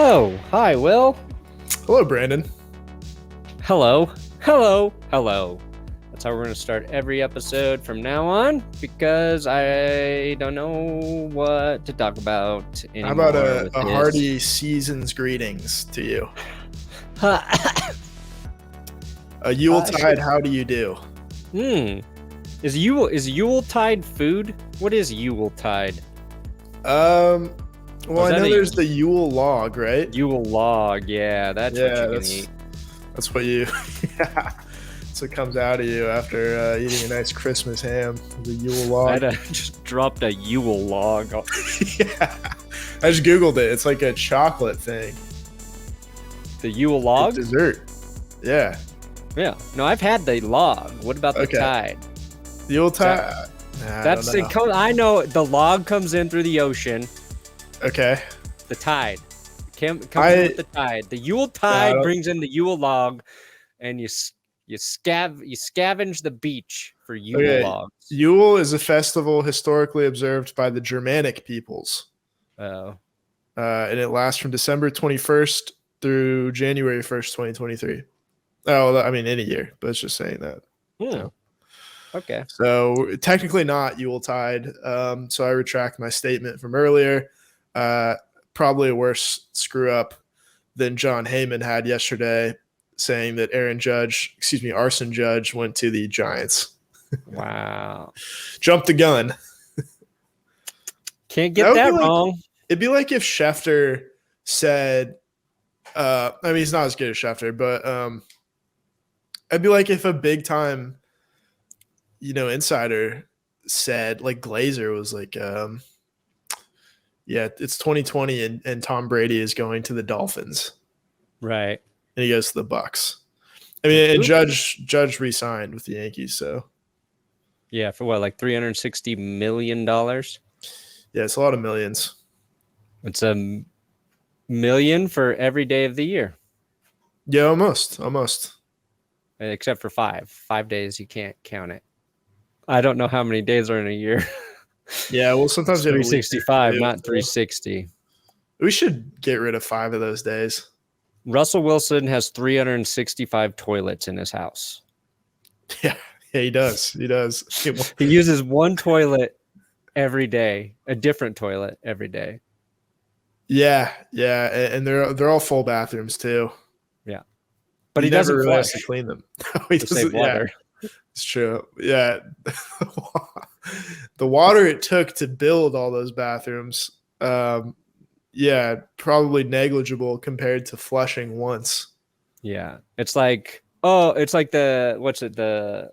Oh, hi, Will. Hello, Brandon. Hello. That's how we're going to start every episode from now on because I don't know what to talk about anymore. How about a hearty season's greetings to you? A Yuletide, how do you do? Is Yuletide food? What is Yuletide? Well, I know there's the Yule log, right? Yule log, yeah, that's what you can eat. That's what you, yeah. That's what comes out of you after eating a nice Christmas ham, the Yule log. I just dropped a Yule log. Yeah, I just Googled it. It's like a chocolate thing. The Yule log? It's dessert. Yeah. Yeah. No, I've had the log. What about the tide? The Yuletide? I know the log comes in through the ocean. Okay. The tide. Comes in with the tide. The Yuletide brings in the Yule log, and you scavenge the beach for Yule logs. Yule is a festival historically observed by the Germanic peoples. Oh. And it lasts from December 21st through January 1st, 2023. Oh, I mean, any year, but it's just saying that. Yeah. So. Okay. So technically not Yuletide. So I retract my statement from earlier. Probably a worse screw up than John Heyman had yesterday, saying that Arson Judge went to the Giants. Wow. Jumped the gun. Can't get that wrong. It'd be like if Schefter said, I mean, he's not as good as Schefter, but it'd be like if a big time, insider said, like Glazer was like, yeah, it's 2020 and Tom Brady is going to the Dolphins. Right. And he goes to the Bucks. I mean, and Judge re-signed with the Yankees, so. Yeah, for what, like $360 million? Yeah, it's a lot of millions. It's $1 million for every day of the year. Yeah, almost. Except for 5 days, you can't count it. I don't know how many days are in a year. Yeah, well, sometimes 365, not 360. We should get rid of 5 of those days. Russell Wilson has 365 toilets in his house. Yeah, he does. He uses one toilet every day, a different toilet every day. Yeah, and they're all full bathrooms too. Yeah, but he doesn't really flush. Has to clean them. He doesn't save water. Yeah, it's true. Yeah. The water it took to build all those bathrooms, probably negligible compared to flushing once. Yeah. It's like the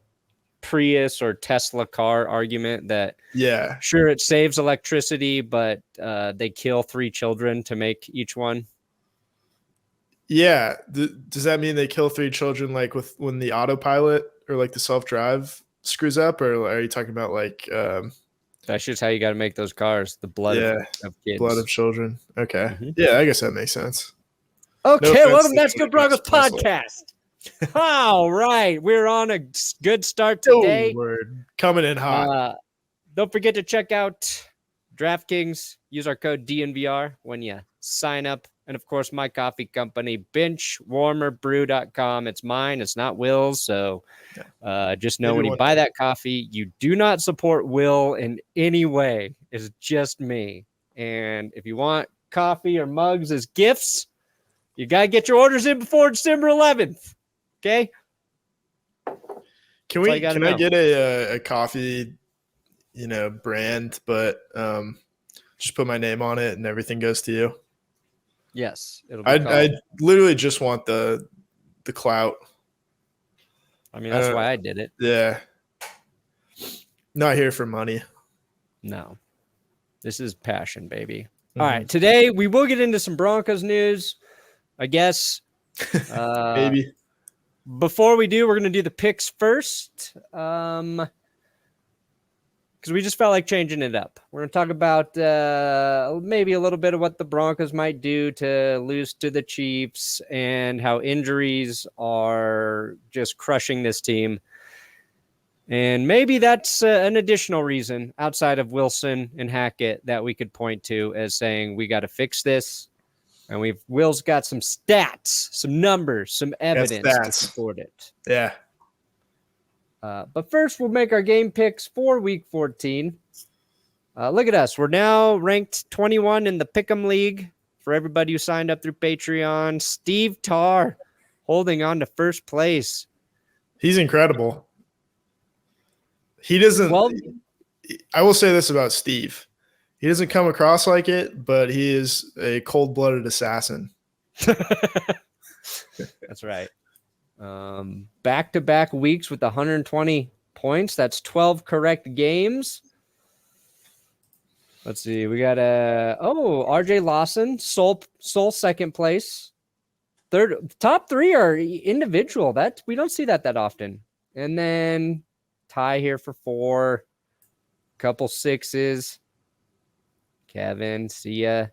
Prius or Tesla car argument that, sure, it saves electricity, but they kill 3 children to make each one. Yeah. Does that mean they kill 3 children like when the autopilot or like the self-drive screws up, or are you talking about like that's just how you got to make those cars, the blood of kids. Blood of children. Okay. Mm-hmm. Yeah, I guess that makes sense. Okay, welcome to That's Good Broncos podcast. All right, we're on a good start today. Coming in hot. Don't forget to check out DraftKings. Use our code DNVR when you sign up. And, of course, my coffee company, benchwarmerbrew.com. It's mine. It's not Will's. So just know when you buy that coffee, you do not support Will in any way. It's just me. And if you want coffee or mugs as gifts, you got to get your orders in before December 11th. Okay? Can I get a coffee, brand, but just put my name on it and everything goes to you? Yes, I literally just want the clout. I mean, that's why I did it. Yeah. Not here for money. No. This is passion, baby. Mm-hmm. All right. Today, we will get into some Broncos news, I guess. Maybe. Before we do, we're going to do the picks first. Because we just felt like changing it up. We're going to talk about maybe a little bit of what the Broncos might do to lose to the Chiefs and how injuries are just crushing this team. And maybe that's an additional reason outside of Wilson and Hackett that we could point to as saying we got to fix this. And Will's got some stats, some numbers, some evidence to support it. Yeah. But first, we'll make our game picks for Week 14. Look at us. We're now ranked 21 in the Pick'em League for everybody who signed up through Patreon. Steve Tarr holding on to first place. He's incredible. He doesn't. Well, I will say this about Steve. He doesn't come across like it, but he is a cold-blooded assassin. That's right. Back-to-back weeks with 120 points. That's 12 correct games. Let's see. We got RJ Lawson, sole second place. Top three are individual. We don't see that often. And then Ty here for 4. Couple 6s. Kevin, see ya.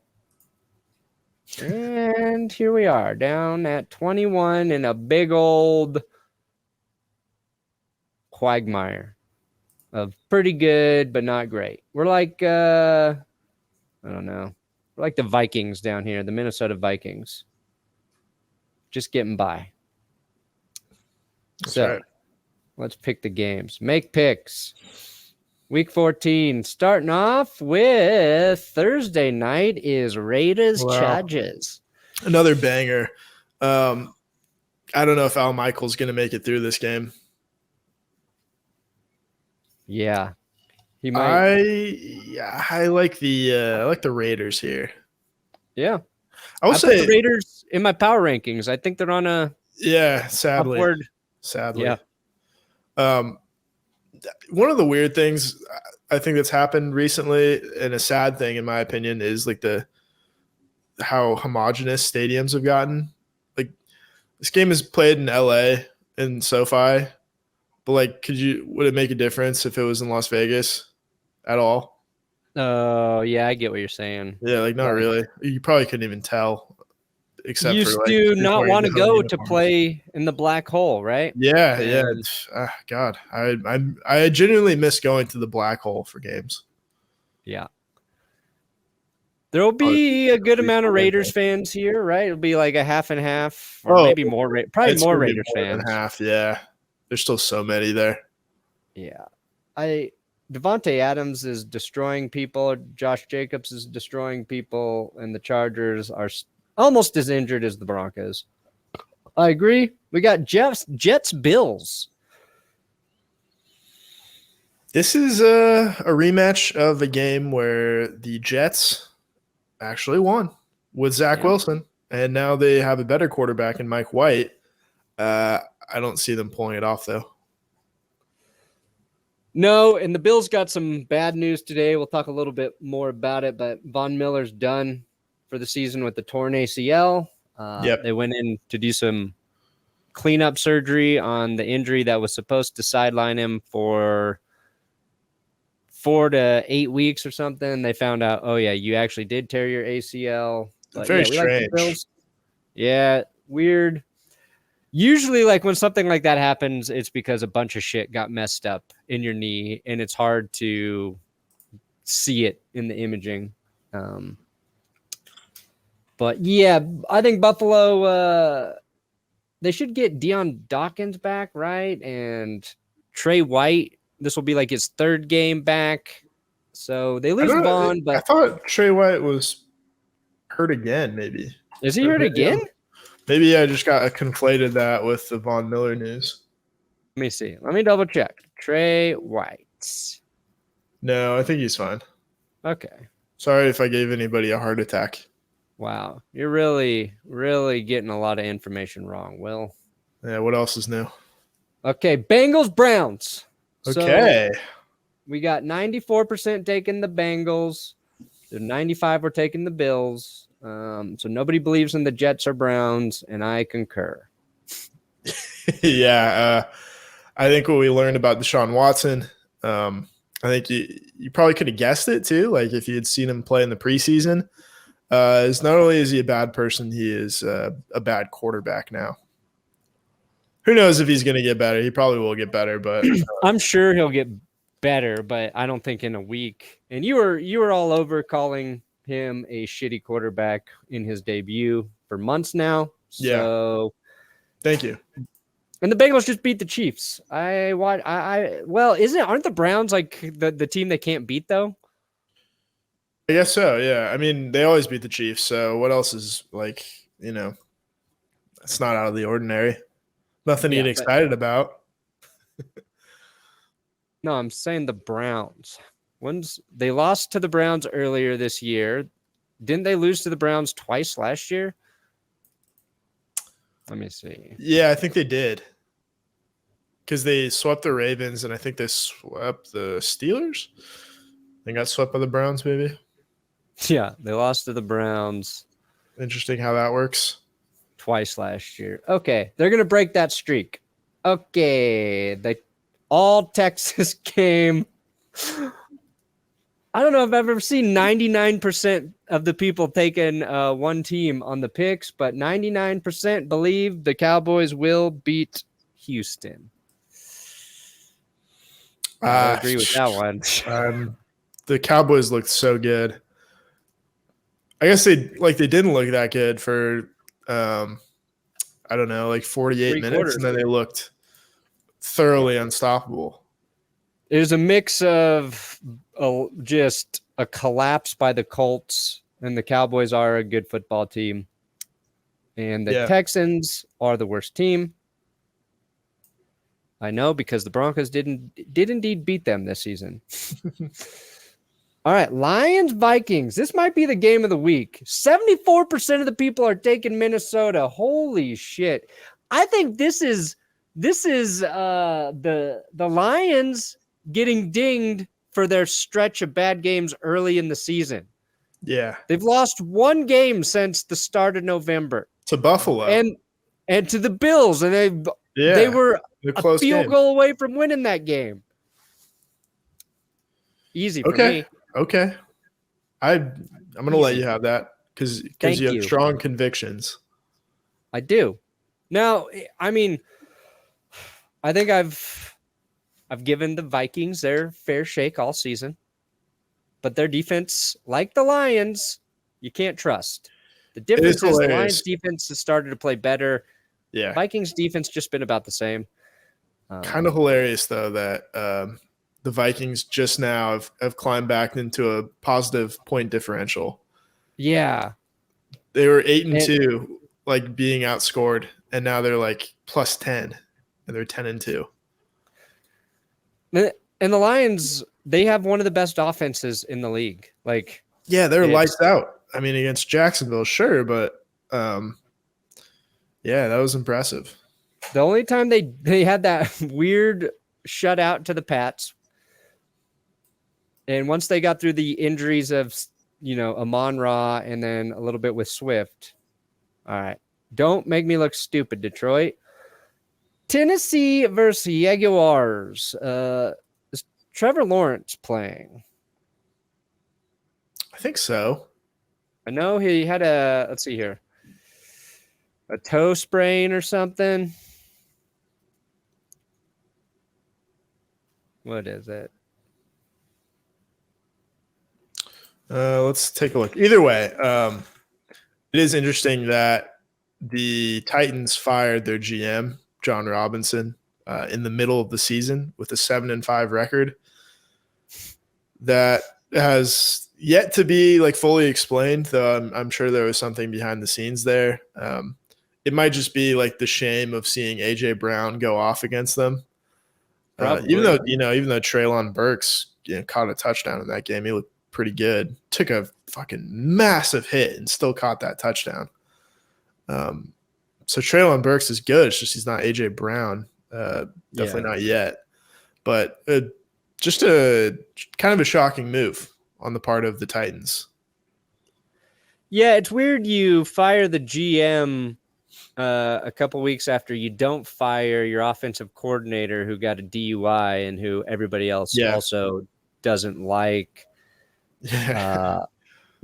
And here we are, down at 21 in a big old quagmire of pretty good, but not great. We're like, I don't know. We're like the Vikings down here, the Minnesota Vikings. Just getting by. That's right. Let's pick the games. Make picks. Week 14, starting off with Thursday night is Raiders Chargers. Another banger. I don't know if Al Michaels going to make it through this game. Yeah, he might. I like the Raiders here. Yeah, I will say the Raiders in my power rankings. I think they're on a sadly upward. Sadly, yeah. One of the weird things I think that's happened recently, and a sad thing in my opinion, is like how homogenous stadiums have gotten. Like this game is played in LA and SoFi, but like, would it make a difference if it was in Las Vegas at all? Oh, yeah, I get what you're saying. Yeah, like not really. You probably couldn't even tell. Except used to not want to go to play in the black hole, right? Yeah. God, I genuinely miss going to the black hole for games. Yeah. There will be a good amount of Raiders fans here, right? It'll be like a half and half, or maybe more. Probably more Raiders fans. Half, yeah. There's still so many there. Yeah, Devontae Adams is destroying people. Josh Jacobs is destroying people, and the Chargers are almost as injured as the Broncos. I agree. We got Jets Bills. This is a rematch of a game where the Jets actually won with Zach Wilson, and now they have a better quarterback in Mike White. I don't see them pulling it off, though. No, and the Bills got some bad news today. We'll talk a little bit more about it, but Von Miller's done for the season with the torn ACL. They went in to do some cleanup surgery on the injury that was supposed to sideline him for 4 to 8 weeks or something. They found out, oh yeah, you actually did tear your ACL. But very strange. Like yeah, weird. Usually, like when something like that happens, it's because a bunch of shit got messed up in your knee, and it's hard to see it in the imaging. But yeah, I think Buffalo, they should get Deion Dawkins back, right? And Trey White, this will be like his 3rd game back. So they lose Vaughn, but I thought Trey White was hurt again, maybe. Is he hurt again? Maybe I just got conflated that with the Von Miller news. Let me see. Let me double check. Trey White. No, I think he's fine. Okay. Sorry if I gave anybody a heart attack. Wow. You're really, really getting a lot of information wrong, Will. Yeah, what else is new? Okay, Bengals, Browns. Okay. So we got 94% taking the Bengals. The 95 were taking the Bills. So nobody believes in the Jets or Browns, and I concur. Yeah. I think what we learned about Deshaun Watson, I think you probably could have guessed it too. Like if you had seen him play in the preseason, is not only is he a bad person, he is a bad quarterback now. Who knows if he's going to get better? He probably will get better, but I'm sure he'll get better, but I don't think in a week. And you were all over calling him a shitty quarterback in his debut for months now. Yeah. So Thank you. and the Bengals just beat the Chiefs. Aren't the Browns like the team they can't beat though? I guess so. Yeah. I mean, they always beat the Chiefs. So what else is like, it's not out of the ordinary. Nothing to get excited about. No, I'm saying the Browns. They lost to the Browns earlier this year. Didn't they lose to the Browns twice last year? Let me see. Yeah, I think they did. Because they swept the Ravens, and I think they swept the Steelers. They got swept by the Browns, maybe. Yeah, they lost to the Browns. Interesting how that works. Twice last year. Okay, they're going to break that streak. Okay, the all Texas game. I don't know if I've ever seen 99% of the people taking one team on the picks, but 99% believe the Cowboys will beat Houston. I agree with that one. The Cowboys looked so good. I guess they didn't look that good for I don't know, like 48 minutes, and then they looked thoroughly unstoppable. It was a mix of just a collapse by the Colts, and the Cowboys are a good football team, and the Texans are the worst team. I know because the Broncos did indeed beat them this season. All right, Lions, Vikings. This might be the game of the week. 74% of the people are taking Minnesota. Holy shit. I think this is the Lions getting dinged for their stretch of bad games early in the season. Yeah. They've lost one game since the start of November. To Buffalo. And to the Bills, and they were a field goal away from winning that game. Easy for me. Okay. I'm going to let you have that because you have strong convictions. I do. Now, I mean, I think I've given the Vikings their fair shake all season, but their defense, like the Lions, you can't trust. The difference is the Lions defense has started to play better. Yeah. Vikings defense just been about the same. Kind of hilarious though that the Vikings just now have climbed back into a positive point differential. Yeah. They were 8-2, like being outscored, and now they're like plus 10, and they're 10-2. And the Lions, they have one of the best offenses in the league. Like, yeah, they're lights out. I mean, against Jacksonville, sure, but yeah, that was impressive. The only time they had that weird shutout to the Pats. And once they got through the injuries of, Amon-Ra and then a little bit with Swift. All right. Don't make me look stupid, Detroit. Tennessee versus Jaguars. Is Trevor Lawrence playing? I think so. I know he had let's see here, a toe sprain or something. What is it? Let's take a look. Either way, it is interesting that the Titans fired their GM, John Robinson, in the middle of the season with a 7-5 record. That has yet to be fully explained, though I'm sure there was something behind the scenes there. It might just be the shame of seeing AJ Brown go off against them. Even though Treylon Burks caught a touchdown in that game, he looked pretty good. Took a fucking massive hit and still caught that touchdown. So Treylon Burks is good. It's just he's not AJ Brown. Definitely not yet. But just a kind of a shocking move on the part of the Titans. Yeah, it's weird you fire the GM a couple weeks after you don't fire your offensive coordinator who got a DUI and who everybody else also doesn't like. To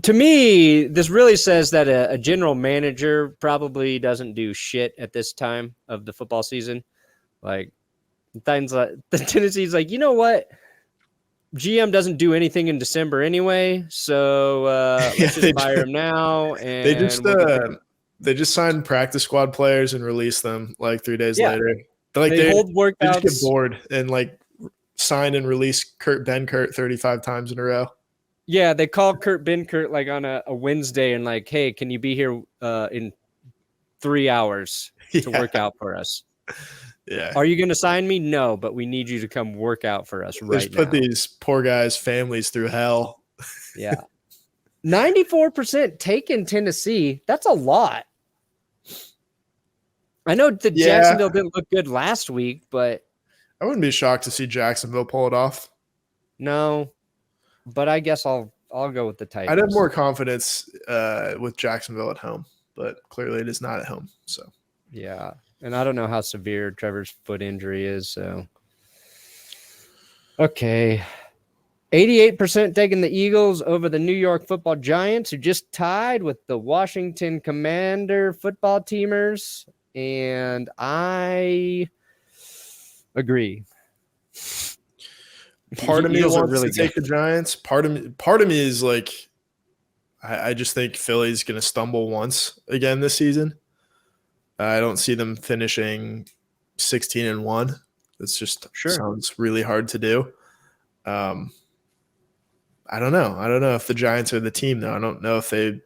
me, this really says that a general manager probably doesn't do shit at this time of the football season. The Tennessee's you know what? GM doesn't do anything in December anyway, so let's just fire him now. They And just they just signed practice squad players and release them like 3 days later. They hold they just get workouts. bored and like sign and release Kurt 35 times in a row. Yeah, they call Kurt Benkert like on a Wednesday and like, hey, can you be here in 3 hours to work out for us? Yeah. Are you going to sign me? No, but we need you to come work out for us right now. Put these poor guys' families through hell. Yeah. 94% take in Tennessee. That's a lot. I know that Jacksonville didn't look good last week, but I wouldn't be shocked to see Jacksonville pull it off. No, but I guess I'll go with the Titans. I'd have more confidence with Jacksonville at home, but clearly it is not at home. So yeah. And I don't know how severe Trevor's foot injury is. So, okay. 88% taking the Eagles over the New York Football Giants, who just tied with the Washington Commander football teamers. And I agree. Part of me wants to take the Giants. Part of me is like, I just think Philly's going to stumble once again this season. I don't see them finishing 16-1. It's just sounds really hard to do. I don't know. I don't know if the Giants are the team, though. I don't know if they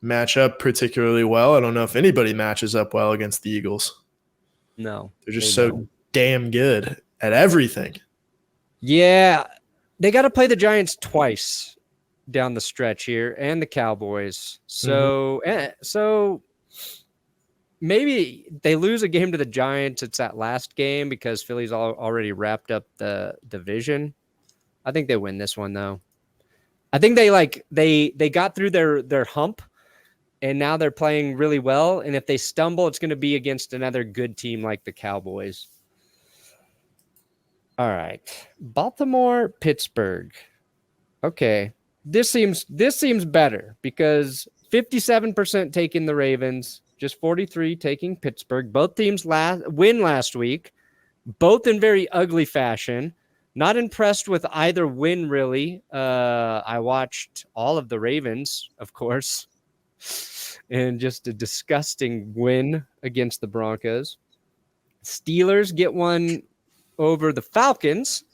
match up particularly well. I don't know if anybody matches up well against the Eagles. No. They're just so damn good at everything. Yeah. They got to play the Giants twice down the stretch here and the Cowboys. So, maybe they lose a game to the Giants. It's that last game because Philly's already wrapped up the division. I think they win this one, though. I think they got through their hump, and now they're playing really well. And if they stumble, it's going to be against another good team like the Cowboys. All right. Baltimore, Pittsburgh. Okay. This seems better because 57% taking the Ravens, just 43 taking Pittsburgh. Both teams win last week, both in very ugly fashion. Not impressed with either win, really. I watched all of the Ravens, of course, and just a disgusting win against the Broncos. Steelers get one over the Falcons.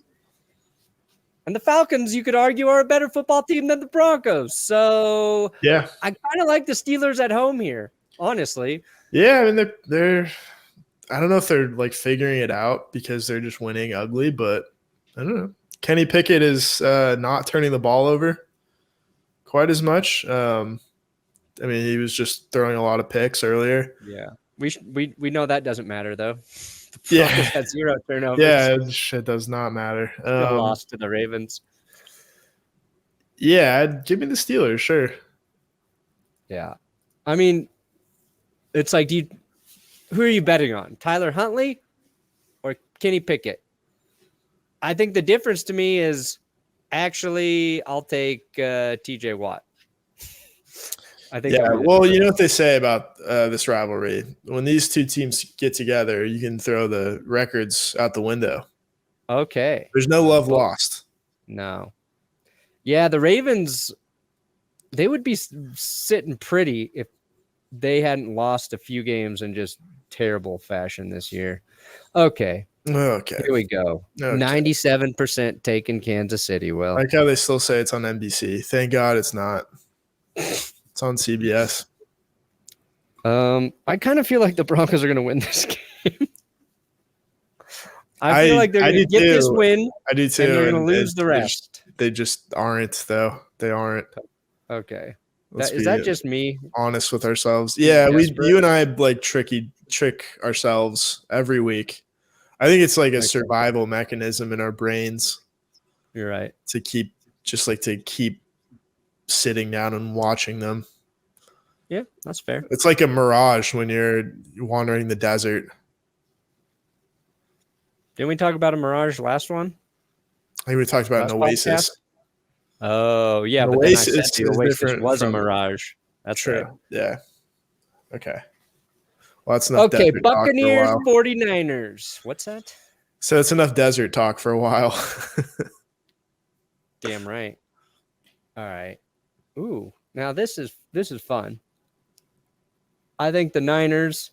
And the Falcons, you could argue, are a better football team than the Broncos. So yeah, I kind of like the Steelers at home here, honestly. Yeah, I mean they're I don't know if they're like figuring it out because they're just winning ugly, but I don't know. Kenny Pickett is not turning the ball over quite as much. I mean, he was just throwing a lot of picks earlier. Yeah, we know that doesn't matter though. Yeah, had 0 turnovers. Yeah, it does not matter. Lost to the Ravens. Yeah, give me the Steelers, sure. Yeah, I mean, it's like, who are you betting on? Tyler Huntley or Kenny Pickett? I think the difference to me is actually I'll take TJ Watt. I think. Yeah, well, you know what they say about this rivalry. When these two teams get together, you can throw the records out the window. Okay. There's no love lost. No. Yeah, the Ravens, they would be sitting pretty if they hadn't lost a few games in just terrible fashion this year. Okay. Here we go. 97% taking Kansas City. Well, I like how they still say it's on NBC. Thank God it's not. It's on CBS. I kind of feel like the Broncos are going to win this game. I feel like they're going to get this win. I do too. And they're going to lose the rest. They just aren't, though. They aren't. Okay. Is that just me? Honest with ourselves. Yeah, you and I like trick ourselves every week. I think it's like a survival mechanism in our brains. You're right. To keep sitting down and watching them. Yeah, that's fair. It's like a mirage when you're wandering the desert. Didn't we talk about a mirage last one? I think we talked about an oasis. Podcast? Oh, yeah, but then I said the oasis was a mirage. That's true. Right. Yeah. Okay. Well, that's enough. Okay, Buccaneers, 49ers. What's that? So it's enough desert talk for a while. Damn right. All right. Ooh, now this is fun. I think the Niners.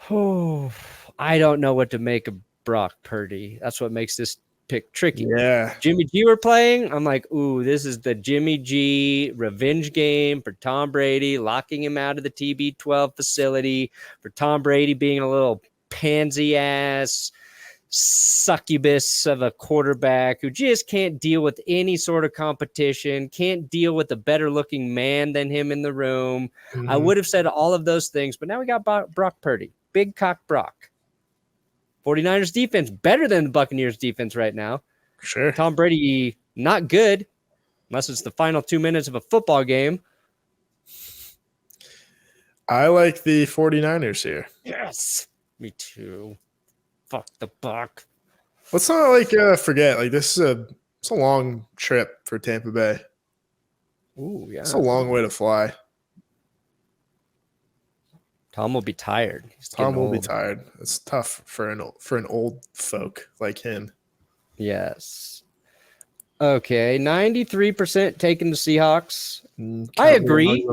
Oh, I don't know what to make of Brock Purdy. That's what makes this pick tricky. Yeah. Jimmy G were playing. I'm like, ooh, this is the Jimmy G revenge game for Tom Brady, locking him out of the TB12 facility, for Tom Brady being a little pansy ass succubus of a quarterback who just can't deal with any sort of competition, can't deal with a better looking man than him in the room. Mm-hmm. I would have said all of those things, but now we got Brock Purdy, big cock Brock. 49ers defense better than the Buccaneers defense right now. Sure. Tom Brady not good unless it's the final 2 minutes of a football game. I like the 49ers here. Yes, me too. Fuck the Buck. Let's not forget, like, this is it's a long trip for Tampa Bay. Ooh, yeah. It's a long way to fly. Tom will be tired. Tom will be tired. It's tough for an old folk like him. Yes. Okay, 93% taking the Seahawks. I agree.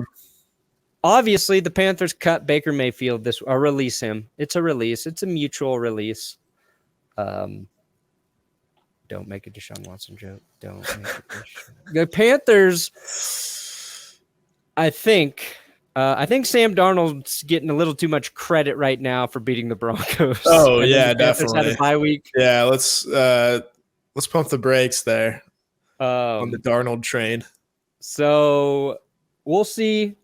Obviously, the Panthers cut Baker Mayfield or release him. It's a release. It's a mutual release. Don't make a Deshaun Watson joke. Don't make a The Panthers, I think Sam Darnold's getting a little too much credit right now for beating the Broncos. Oh, yeah, definitely. Had a bye week. Yeah, let's pump the brakes there on the Darnold train. So we'll see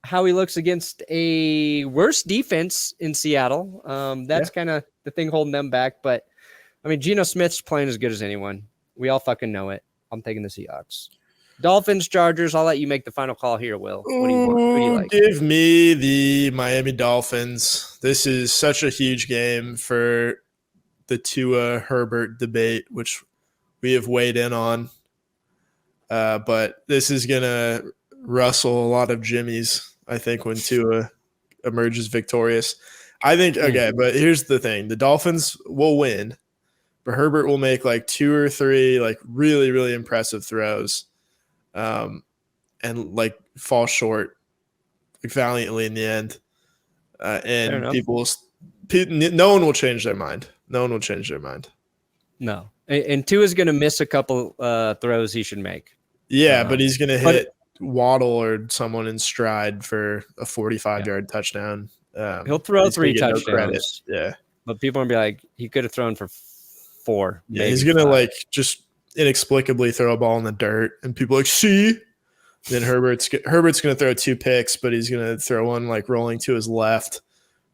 how he looks against a worse defense in Seattle. That's kind of the thing holding them back. But, I mean, Geno Smith's playing as good as anyone. We all fucking know it. I'm taking the Seahawks. Dolphins, Chargers, I'll let you make the final call here, Will. What do you want? What do you like? Give me the Miami Dolphins. This is such a huge game for the Tua Herbert debate, which we have weighed in on. But this is going to rustle a lot of jimmies, I think, when Tua emerges victorious. I think, okay, but here's the thing. The Dolphins will win, but Herbert will make like 2 or 3 like really, really impressive throws and like fall short like valiantly in the end. And no one will change their mind. No one will change their mind. No. And Tua's going to miss a couple throws he should make. Yeah, but he's going to hit Waddle or someone in stride for a 45-yard touchdown. He'll throw 3 touchdowns. Yeah. But people are going to be like, he could have thrown for 4. Yeah, he's going to like just inexplicably throw a ball in the dirt and people are like, see? Then Herbert's going to throw 2 picks, but he's going to throw one like rolling to his left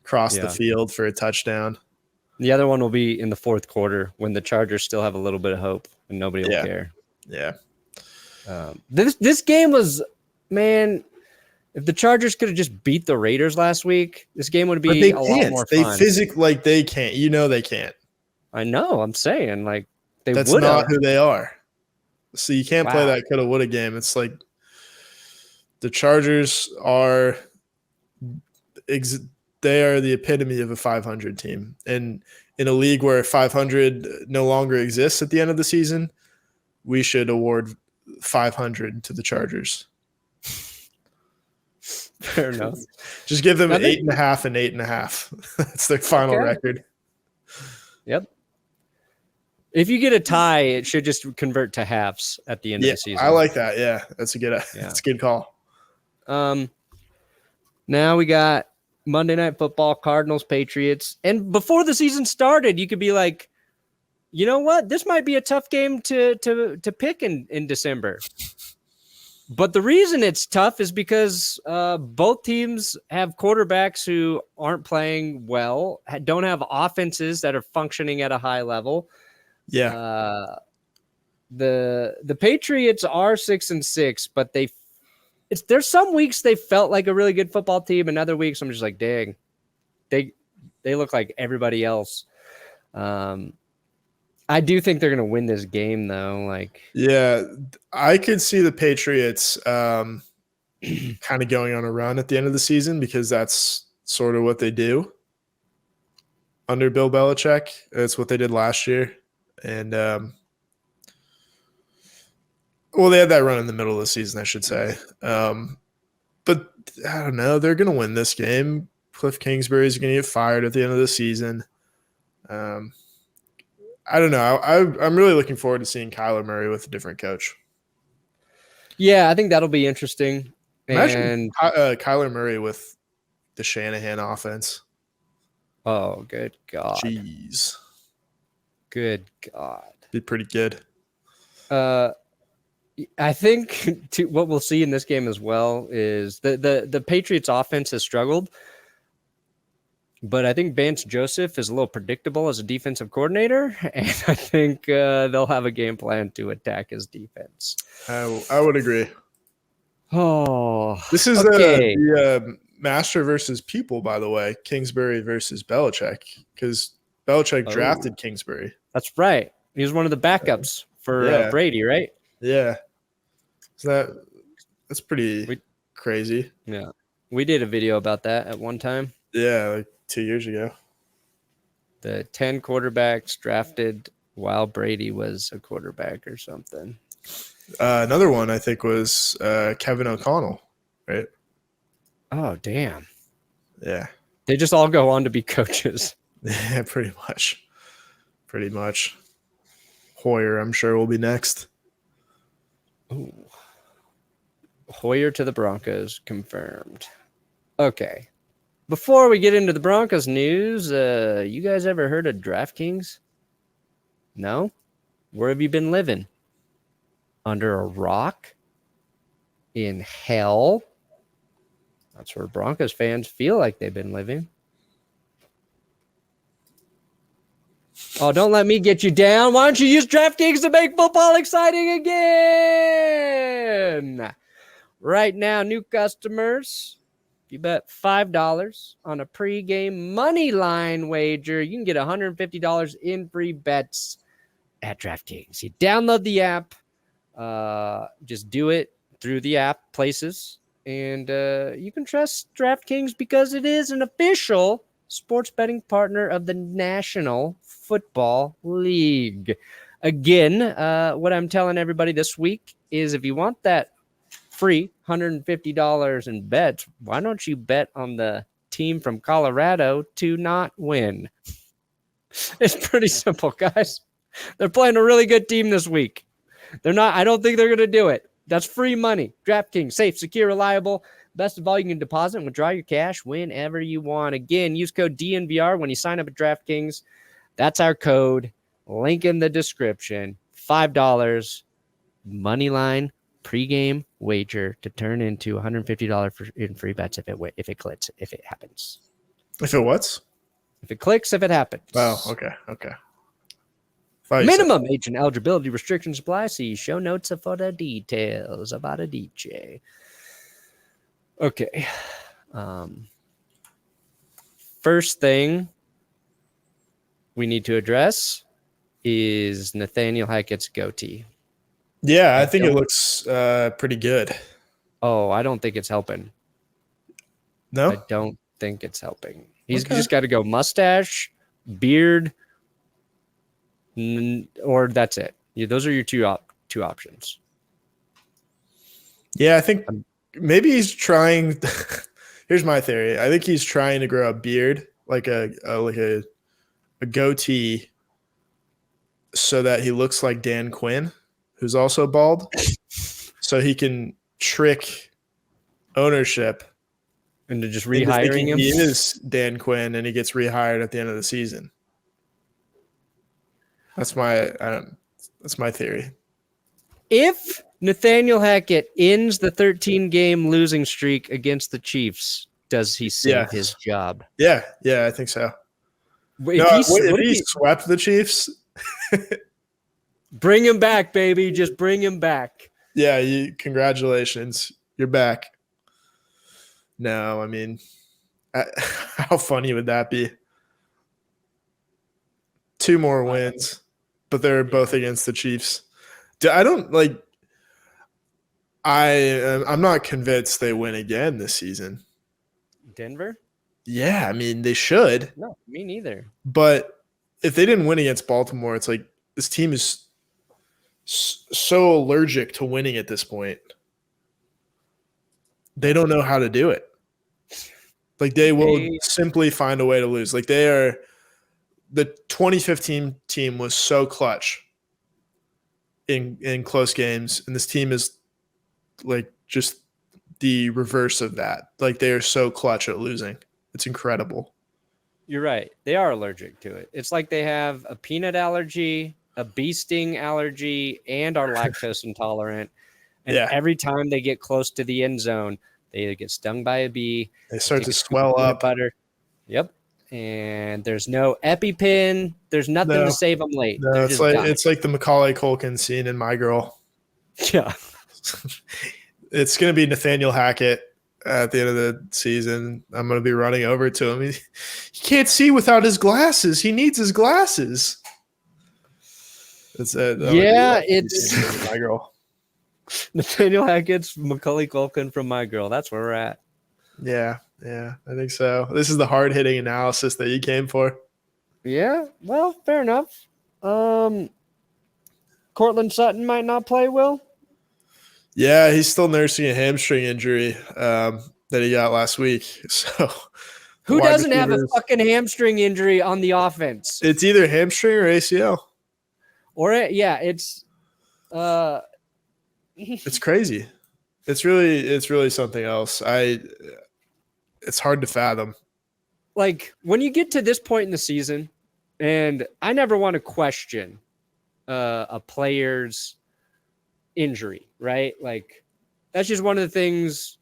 across the field for a touchdown. The other one will be in the 4th quarter when the Chargers still have a little bit of hope and nobody will care. Yeah. This game was, man, if the Chargers could have just beat the Raiders last week, this game would be a lot more fun. They can't. You know they can't. I know. I'm saying, like, that's not who they are. So you can't play that coulda woulda game. It's like the Chargers are they are the epitome of a 500 team. And in a league where 500 no longer exists at the end of the season, we should award 500 to the Chargers. Fair enough. Just give them 8.5 and 8.5. That's their final record. Yep. If you get a tie, it should just convert to halves at the end of the season. I like that. Yeah, that's a good call. Now we got Monday Night Football, Cardinals, Patriots. And before the season started, you could be like, you know what? This might be a tough game to pick in December. But the reason it's tough is because both teams have quarterbacks who aren't playing well, don't have offenses that are functioning at a high level. Yeah. The Patriots are 6-6, but there's some weeks they felt like a really good football team, and other weeks I'm just like, dang, they look like everybody else. I do think they're going to win this game, though. Like, yeah, I could see the Patriots kind of going on a run at the end of the season because that's sort of what they do under Bill Belichick. It's what they did last year, and Well, they had that run in the middle of the season, I should say. But I don't know. They're going to win this game. Cliff Kingsbury's going to get fired at the end of the season. I don't know. I'm really looking forward to seeing Kyler Murray with a different coach. Yeah, I think that'll be interesting. Imagine Kyler Murray with the Shanahan offense. Oh, good God. Jeez. Good God. Be pretty good. I think what we'll see in this game as well is the Patriots offense has struggled, but I think Vance Joseph is a little predictable as a defensive coordinator, and I think they'll have a game plan to attack his defense. I would agree. Oh, this is okay. the master versus pupil, by the way. Kingsbury versus Belichick, because Belichick drafted Kingsbury. That's right. He was one of the backups for Brady, right? Yeah. So that's pretty crazy. Yeah. We did a video about that at one time. Yeah, like 2 years ago. The 10 quarterbacks drafted while Brady was a quarterback or something. Another one I think was Kevin O'Connell, right? Oh, damn. Yeah. They just all go on to be coaches. Yeah, pretty much. Pretty much. Hoyer, I'm sure, will be next. Ooh. Hoyer to the Broncos, confirmed. Okay. Before we get into the Broncos news, you guys ever heard of DraftKings? No? Where have you been living? Under a rock? In hell? That's where Broncos fans feel like they've been living. Oh, don't let me get you down. Why don't you use DraftKings to make football exciting again? Right now, new customers, if you bet $5 on a pregame money line wager, you can get $150 in free bets at DraftKings. You download the app, just do it through the app places, and you can trust DraftKings because it is an official sports betting partner of the National Football League. Again, what I'm telling everybody this week is if you want that free $150 in bets, why don't you bet on the team from Colorado to not win? It's pretty simple, guys. They're playing a really good team this week. I don't think they're going to do it. That's free money. DraftKings, safe, secure, reliable. Best of all, you can deposit and withdraw your cash whenever you want. Again, use code DNVR when you sign up at DraftKings. That's our code. Link in the description. $5 money line pregame wager to turn into $150 in free bets if it clicks, if it happens. If it what? If it clicks, if it happens. Oh, okay. Minimum age and eligibility restrictions apply. See show notes for the details about a DJ. Okay. First thing we need to address is Nathaniel Hackett's goatee. Yeah, I think it looks pretty good. Oh, I don't think it's helping. No? I don't think it's helping. He's just got to go mustache, beard, or that's it. Yeah, those are your two options. Yeah, I think maybe he's trying. Here's my theory. I think he's trying to grow a beard, like a goatee, so that he looks like Dan Quinn, who's also bald, so he can trick ownership into just rehiring him. He is Dan Quinn, and he gets rehired at the end of the season. That's my theory. If Nathaniel Hackett ends the 13-game losing streak against the Chiefs, does he save his job? Yeah, I think so. If he swept the Chiefs, bring him back, baby. Just bring him back. Yeah, congratulations. You're back. No, I mean, how funny would that be? 2 more wins, but they're both against the Chiefs. I'm not convinced they win again this season. Denver? Yeah, I mean, they should. No, me neither. But if they didn't win against Baltimore, it's like this team is so allergic to winning at this point. They don't know how to do it. Like they will simply find a way to lose. Like the 2015 team was so clutch in close games, and this team is like just the reverse of that. Like they are so clutch at losing. It's incredible. You're right. They are allergic to it. It's like they have a peanut allergy, a bee sting allergy, and are lactose intolerant. And every time they get close to the end zone, they either get stung by a bee, they start to swell up. Butter. Yep. And there's no EpiPen. There's nothing to save them late. No, it's like the Macaulay Culkin scene in My Girl. Yeah. It's going to be Nathaniel Hackett at the end of the season. I'm going to be running over to him. He can't see without his glasses. He needs his glasses. It's My Girl. Nathaniel Hackett's Macaulay Culkin from My Girl. That's where we're at. Yeah, I think so. This is the hard-hitting analysis that you came for. Yeah, well, fair enough. Cortland Sutton might not play, Will? Yeah, he's still nursing a hamstring injury that he got last week. So, who doesn't have a fucking hamstring injury on the offense? It's either hamstring or ACL. It's it's crazy. It's really something else. It's hard to fathom. Like when you get to this point in the season, and I never want to question a player's injury, right? Like that's just one of the things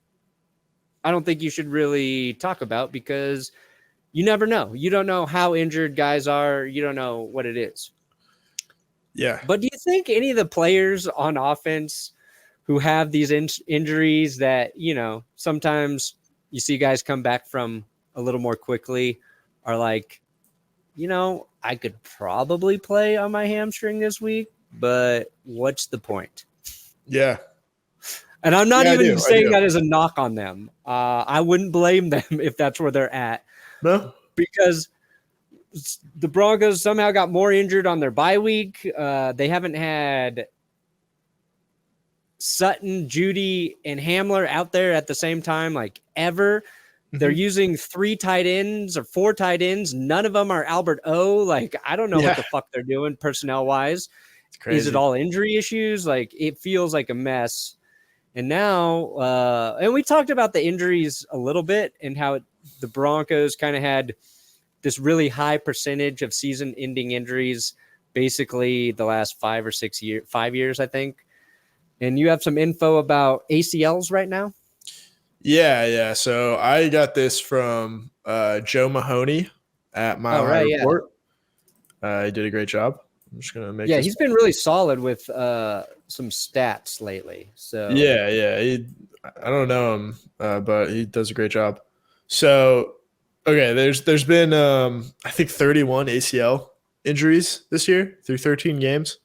I don't think you should really talk about because you never know. You don't know how injured guys are. You don't know what it is. Yeah. But do you think any of the players on offense who have these injuries that, sometimes you see guys come back from a little more quickly are like, I could probably play on my hamstring this week, but what's the point? Yeah. And I'm not even saying that as a knock on them. I wouldn't blame them if that's where they're at. No. Because the Broncos somehow got more injured on their bye week. They haven't had Sutton, Judy, and Hamler out there at the same time, like ever. Mm-hmm. They're using 3 tight ends or 4 tight ends. None of them are Albert O. Like, I don't know what the fuck they're doing personnel-wise. It's crazy. Is it all injury issues? Like, it feels like a mess. And now, and we talked about the injuries a little bit and how the Broncos kind of had this really high percentage of season-ending injuries basically the last 5 years, I think. And you have some info about ACLs right now? Yeah. So I got this from Joe Mahoney at My Report. He did a great job. I'm just going to make he's been really solid with some stats lately. So I don't know him, but he does a great job. So, okay, there's been, I think, 31 ACL injuries this year through 13 games.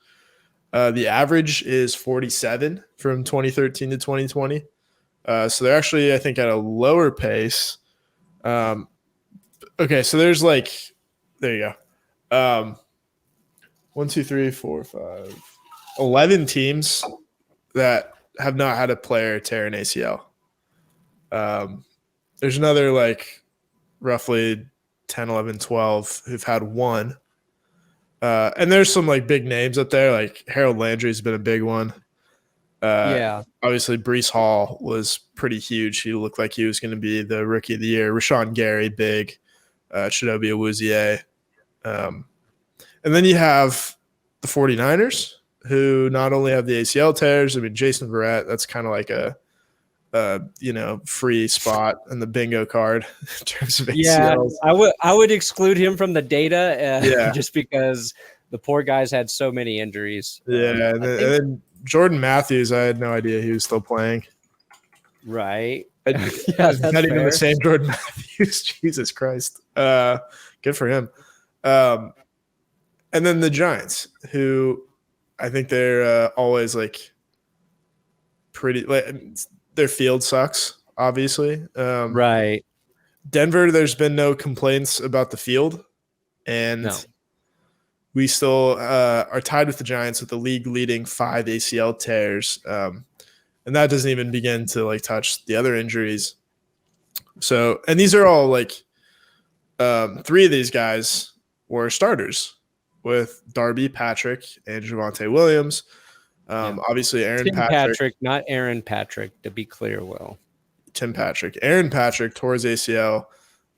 The average is 47 from 2013 to 2020. So they're actually, I think, at a lower pace. Okay, so there's there you go. 1, 2, 3, 4, 5, 11 teams that have not had a player tear an ACL. There's another roughly 10, 11, 12 who've had one. And there's some big names up there, like Harold Landry's been a big one. Obviously Breece Hall was pretty huge. He looked like he was going to be the rookie of the year. Rashawn Gary, big. Chidobe Awuzie. And then you have the 49ers, who not only have the ACL tears. I mean, Jason Verrett, that's kind of like a free spot in the bingo card in terms of ACLs. Yeah, I would exclude him from the data just because the poor guys had so many injuries. Yeah, and then Jordan Matthews, I had no idea he was still playing. Right. That's not even the same Jordan Matthews. Jesus Christ. Good for him. And then the Giants, who I think they're always pretty their field sucks, obviously. Right. Denver, there's been no complaints about the field. And we still are tied with the Giants with the league leading 5 ACL tears. And that doesn't even begin to like touch the other injuries. So, and these are all like 3 of these guys were starters with Darby, Patrick, and Javonte Williams. Obviously, Aaron Tim Patrick, not Aaron Patrick, to be clear, Will. Tim Patrick. Aaron Patrick tore his ACL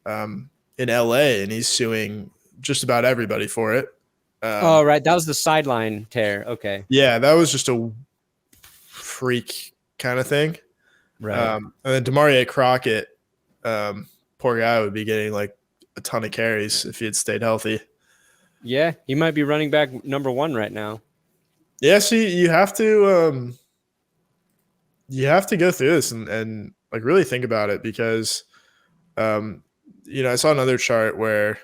in LA, and he's suing just about everybody for it. Right. That was the sideline tear. Okay. Yeah, that was just a freak kind of thing. Right. And then Demarie Crockett, poor guy, would be getting like a ton of carries if he had stayed healthy. Yeah, he might be running back number 1 right now. Yeah, see, you have to go through this and like really think about it because, I saw another chart where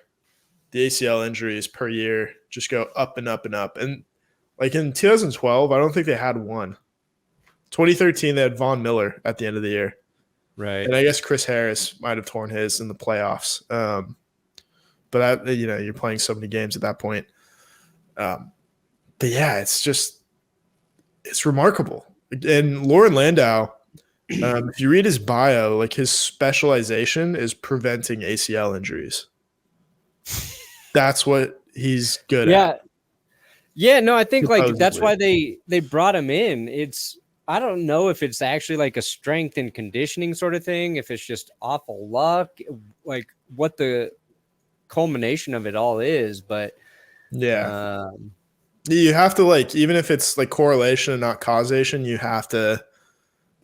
the ACL injuries per year just go up and up and up. And like in 2012, I don't think they had one. 2013, they had Von Miller at the end of the year. Right. And I guess Chris Harris might have torn his in the playoffs. But you're playing so many games at that point. But yeah, it's remarkable. And Lauren Landau, if you read his bio, like his specialization is preventing ACL injuries. That's what he's good at. Yeah, no, I think Supposedly. like that's why they brought him in. I don't know if it's actually like a strength and conditioning sort of thing, if it's just awful luck, like what the culmination of it all is, but yeah. You have to like, even if it's like correlation and not causation, you have to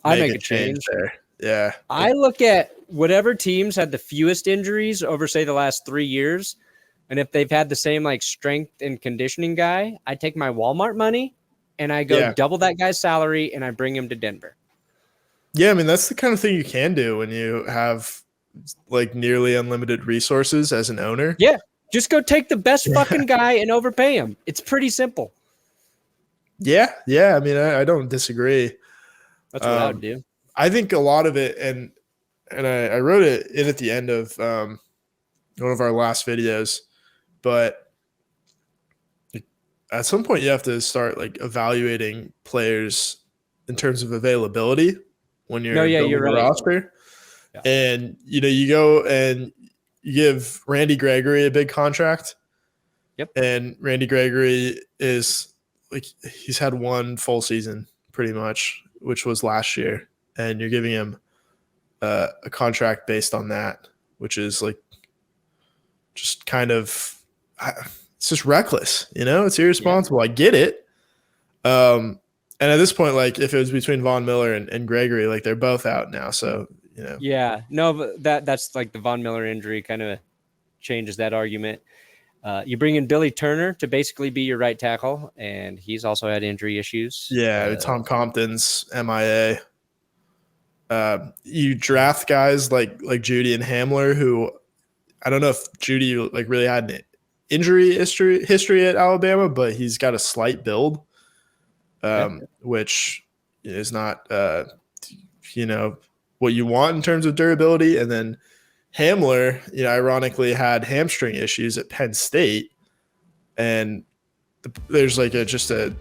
make a change there. Yeah. I look at whatever teams had the fewest injuries over, say, the last 3 years. And if they've had the same like strength and conditioning guy, I take my Walmart money and I go double that guy's salary and I bring him to Denver. Yeah. I mean, that's the kind of thing you can do when you have like nearly unlimited resources as an owner. Yeah. Just go take the best fucking guy and overpay him. It's pretty simple. Yeah. Yeah. I mean, I don't disagree. That's what I would do. I think a lot of it, and I wrote it in at the end of one of our last videos, but at some point you have to start like evaluating players in terms of availability when you're building a roster. Yeah. And you go and you give Randy Gregory a big contract. Yep. And Randy Gregory is like, he's had one full season pretty much, which was last year. And you're giving him a contract based on that, which is like just kind of, it's just reckless, it's irresponsible. Yeah. I get it. And at this point, like if it was between Von Miller and Gregory, like they're both out now. So, Yeah, no, but that's like the Von Miller injury kind of changes that argument. You bring in Billy Turner to basically be your right tackle, and he's also had injury issues. Yeah, Tom Compton's MIA. You draft guys like Judy and Hamler, who I don't know if Judy like really had an injury history at Alabama, but he's got a slight build, which is not what you want in terms of durability. And then Hamler, ironically had hamstring issues at Penn State, and there's like just a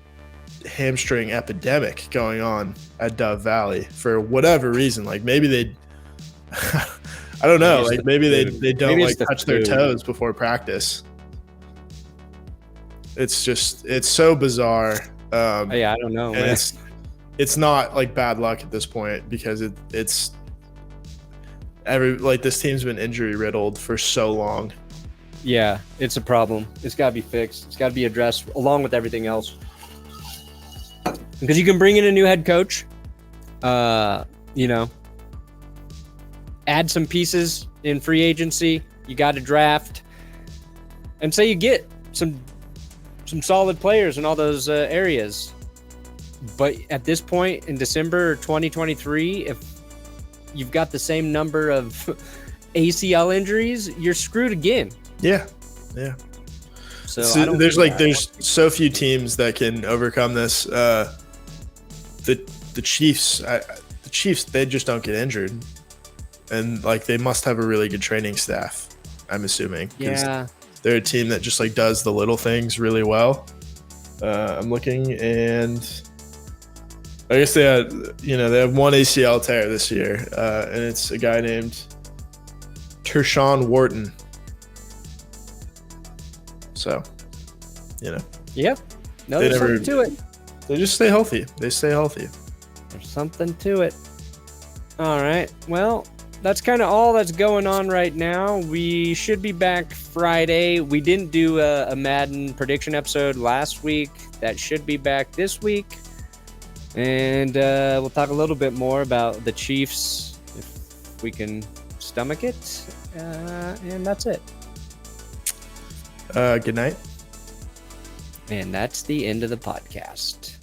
hamstring epidemic going on at Dove Valley for whatever reason. Like maybe they I don't know, like maybe they don't like touch their toes before practice. It's so bizarre. I don't know. And it's not like bad luck at this point because it's this team's been injury riddled for so long. Yeah, it's a problem. It's got to be fixed. It's got to be addressed along with everything else. Because you can bring in a new head coach, add some pieces in free agency. You got to draft, and say you get some solid players in all those areas. But at this point in December 2023, if you've got the same number of ACL injuries, you're screwed again. Yeah. So there's so few teams that can overcome this. The Chiefs, they just don't get injured, and like they must have a really good training staff. I'm assuming. Yeah. They're a team that just like does the little things really well. I'm looking, and I guess they have one ACL tear this year, and it's a guy named Tershawn Wharton. So, Yep. No, there's something to it. They just stay healthy. They stay healthy. There's something to it. All right. Well, that's kind of all that's going on right now. We should be back Friday. We didn't do a Madden prediction episode last week. That should be back this week. And we'll talk a little bit more about the Chiefs, if we can stomach it. And that's it. Good night. And that's the end of the podcast.